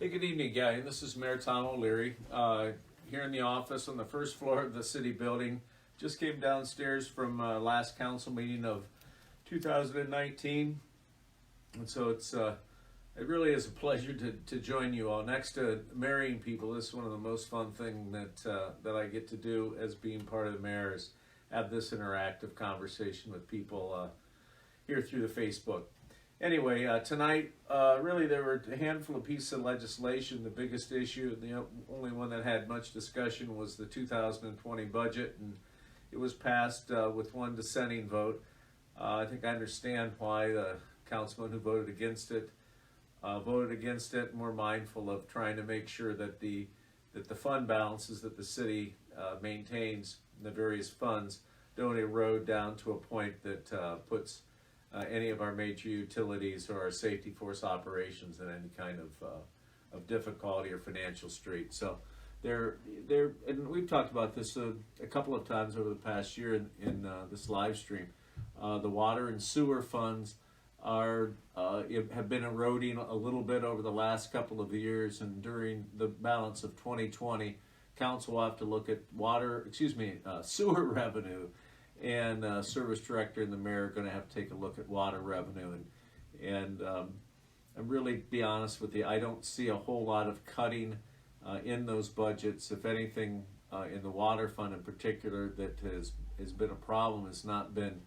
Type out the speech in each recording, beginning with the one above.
Hey, good evening, gang. This is Mayor Tom O'Leary here in the office on the first floor of the city building. Just came downstairs from last council meeting of 2019, and so it really is a pleasure to join you all. Next to marrying people, this is one of the most fun things that I get to do as being part of the mayor is have this interactive conversation with people here through the Facebook. Anyway, tonight, really there were a handful of pieces of legislation. The biggest issue, and the only one that had much discussion, was the 2020 budget, and it was passed with one dissenting vote. I think I understand why the councilman who voted against it, and we're mindful of trying to make sure that the fund balances that the city maintains, the various funds, don't erode down to a point that puts any of our major utilities or our safety force operations in any kind of difficulty or financial strait. So and we've talked about this a couple of times over the past year in this live stream. The water and sewer funds have been eroding a little bit over the last couple of years, and during the balance of 2020, council will have to look at sewer revenue, and service director and the mayor are going to have to take a look at water revenue. And I'm really, be honest with you, I don't see a whole lot of cutting in those budgets. If anything, in the water fund in particular, that has been a problem, has not been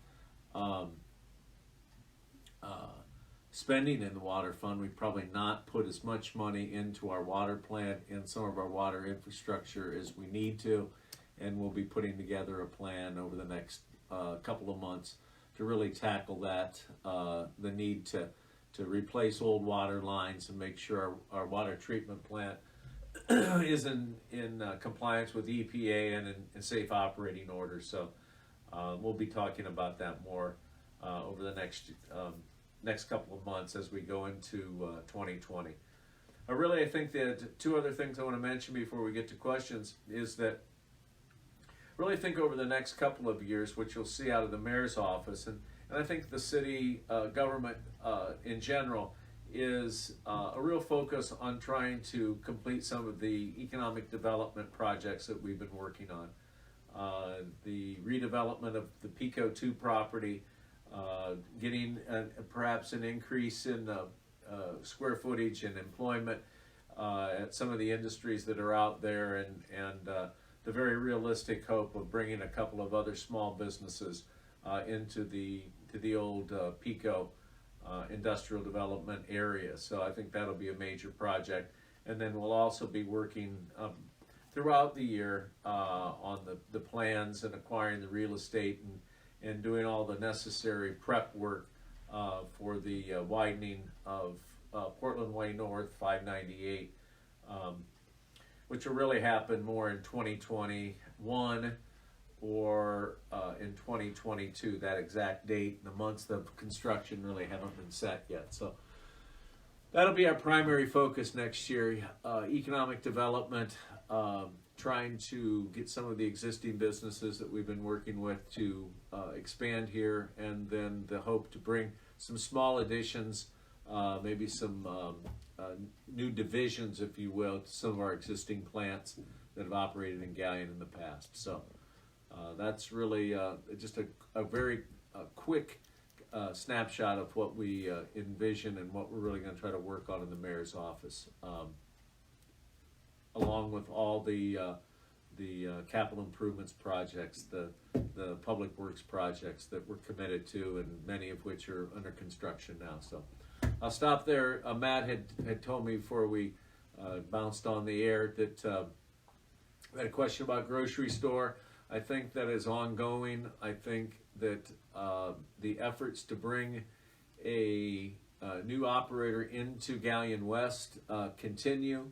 spending in the water fund. We've probably not put as much money into our water plant and some of our water infrastructure as we need to, and we'll be putting together a plan over the next couple of months to really tackle that, the need to replace old water lines and make sure our water treatment plant is in compliance with EPA and in safe operating order. So we'll be talking about that more over the next couple of months as we go into 2020. I think that two other things I want to mention before we get to questions is that really think over the next couple of years, which you'll see out of the mayor's office, and I think the city government in general is a real focus on trying to complete some of the economic development projects that we've been working on. The redevelopment of the Pico 2 property, getting perhaps an increase in square footage and employment at some of the industries that are out there, and the very realistic hope of bringing a couple of other small businesses into the old Pico industrial development area. So I think that'll be a major project. And then we'll also be working throughout the year on the plans and acquiring the real estate and doing all the necessary prep work for the widening of Portland Way North 598. Which will really happen more in 2021 or in 2022. That exact date, the months of construction really haven't been set yet. So that'll be our primary focus next year. Economic development, trying to get some of the existing businesses that we've been working with to expand here, and then the hope to bring some small additions, maybe some new divisions, if you will, to some of our existing plants that have operated in Galion in the past. So that's really just a very quick snapshot of what we envision and what we're really going to try to work on in the mayor's office, along with all the capital improvements projects, the public works projects that we're committed to, and many of which are under construction now. So I'll stop there. Matt had told me before we bounced on the air that I had a question about grocery store. I think that is ongoing. I think that the efforts to bring a new operator into Galion West continue.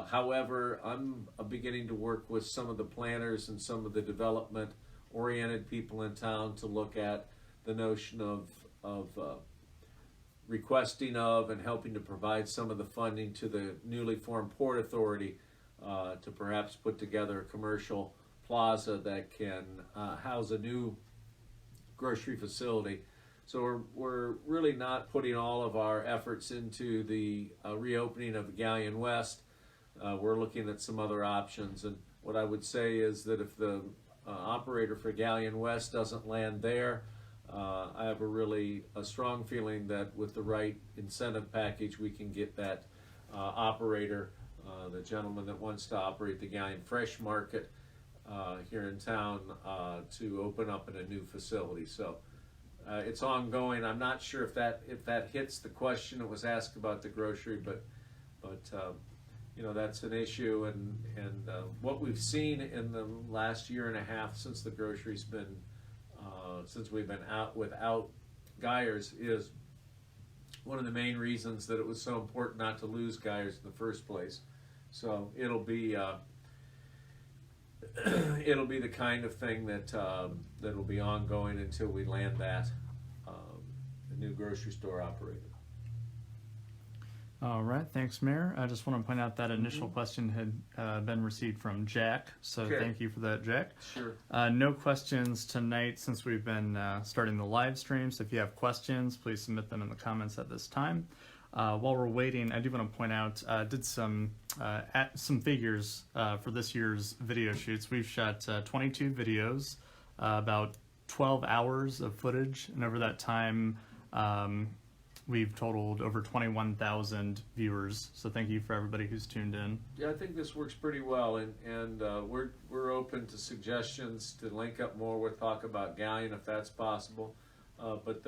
However, I'm beginning to work with some of the planners and some of the development-oriented people in town to look at the notion of requesting of and helping to provide some of the funding to the newly formed Port Authority to perhaps put together a commercial plaza that can house a new grocery facility So we're really not putting all of our efforts into the reopening of Galleon West. We're looking at some other options, and what I would say is that if the operator for Galleon West doesn't land there, I have a strong feeling that with the right incentive package, we can get that operator, the gentleman that wants to operate the Galleon Fresh Market here in town, to open up in a new facility. So it's ongoing. I'm not sure if that hits the question that was asked about the grocery, but you know, that's an issue, and what we've seen in the last year and a half since the grocery's been since we've been out without Geyers is one of the main reasons that it was so important not to lose Geyers in the first place. So it'll be the kind of thing that'll be ongoing until we land that the new grocery store operator. All right, thanks, Mayor. I just want to point out that initial question had been received from Jack, so thank you for that, Jack. Sure. No questions tonight since we've been starting the live stream, so if you have questions, please submit them in the comments at this time. While we're waiting, I do want to point out, did some figures for this year's video shoots. We've shot 22 videos, about 12 hours of footage, and over that time, we've totaled over 21,000 viewers. So thank you for everybody who's tuned in. Yeah, I think this works pretty well, and we're open to suggestions to link up more with Talk About Galleon if that's possible. But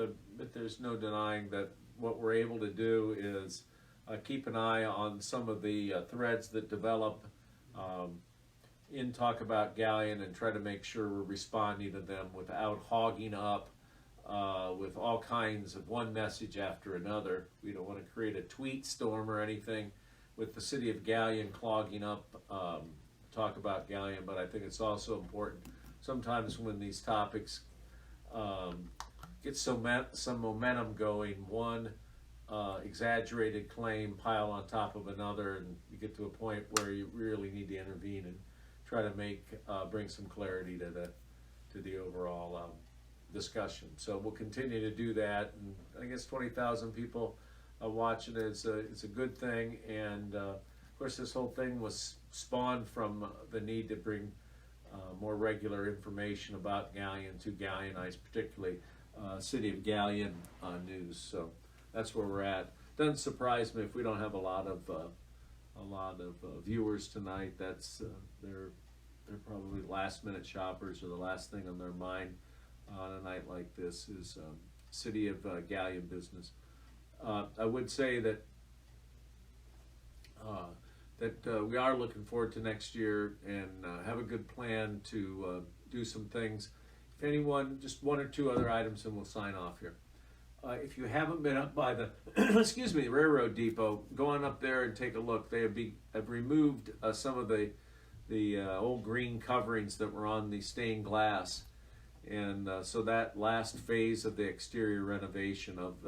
there's no denying that what we're able to do is keep an eye on some of the threads that develop in Talk About Galleon and try to make sure we're responding to them without hogging up with all kinds of one message after another. We don't want to create a tweet storm or anything with the city of Galleon clogging up Talk About Galleon, but I think it's also important sometimes when these topics get some momentum going, one exaggerated claim pile on top of another, and you get to a point where you really need to intervene and try to bring some clarity to the overall discussion. So we'll continue to do that, and I guess 20,000 people watching it is a good thing. And of course, this whole thing was spawned from the need to bring more regular information about Galleon to Galleonites, particularly City of Galleon news. So that's where we're at. Doesn't surprise me if we don't have a lot of viewers tonight. That's they're probably last minute shoppers, or the last thing on their mind on a night like this is City of Galleon business. I would say that we are looking forward to next year and have a good plan to do some things. If anyone, just one or two other items, and we'll sign off here. If you haven't been up by the excuse me, railroad depot, go on up there and take a look. They have removed some of the old green coverings that were on the stained glass. And so that last phase of the exterior renovation of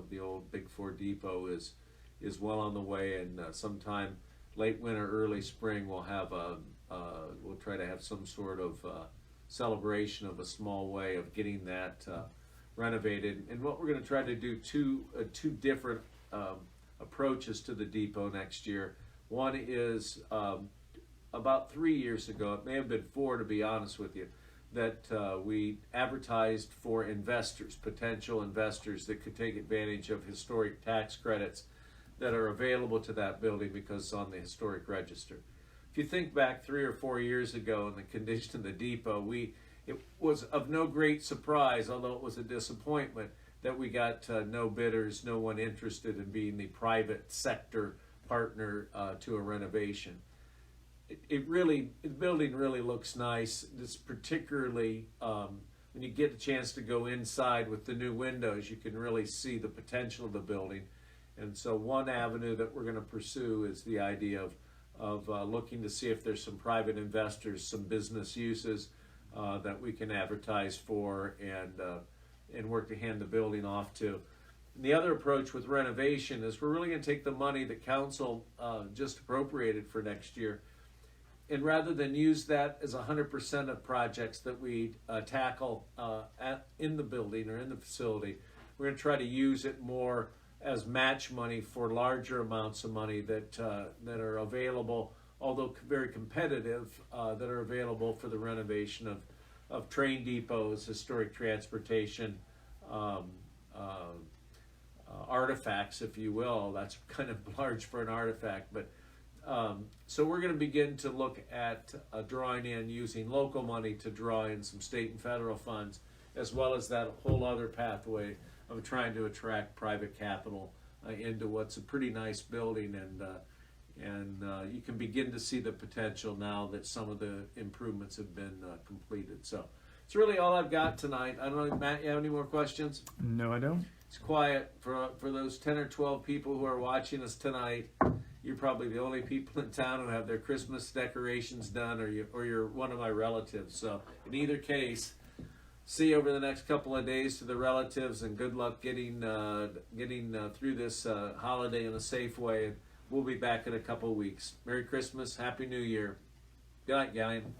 the old Big Four Depot is well on the way, and sometime late winter, early spring, we'll try to have some sort of celebration of a small way of getting that renovated. And what we're going to try to do two different approaches to the depot next year. One is about 3 years ago, it may have been 4 to be honest with you, that we advertised for investors, potential investors that could take advantage of historic tax credits that are available to that building because it's on the historic register. If you think back 3 or 4 years ago in the condition of the depot, it was of no great surprise, although it was a disappointment, that we got no bidders, no one interested in being the private sector partner to a renovation. The building really looks nice. It's particularly when you get a chance to go inside with the new windows, you can really see the potential of the building. And so one avenue that we're going to pursue is the idea of looking to see if there's some private investors, some business uses that we can advertise for and work to hand the building off to. And the other approach with renovation is we're really going to take the money that council just appropriated for next year, and rather than use that as 100% of projects that we tackle in the building or in the facility, we're going to try to use it more as match money for larger amounts of money that are available, although very competitive, that are available for the renovation of train depots, historic transportation, artifacts, if you will. That's kind of large for an artifact, but so we're going to begin to look at drawing in, using local money to draw in some state and federal funds, as well as that whole other pathway of trying to attract private capital into what's a pretty nice building, and you can begin to see the potential now that some of the improvements have been completed. So it's really all I've got tonight. I don't know, Matt, you have any more questions? No, I don't. It's quiet for those 10 or 12 people who are watching us tonight. You're probably the only people in town who have their Christmas decorations done, or you're one of my relatives. So in either case, see you over the next couple of days to the relatives, and good luck getting through this holiday in a safe way. And we'll be back in a couple of weeks. Merry Christmas, Happy New Year. Good night, Galleon.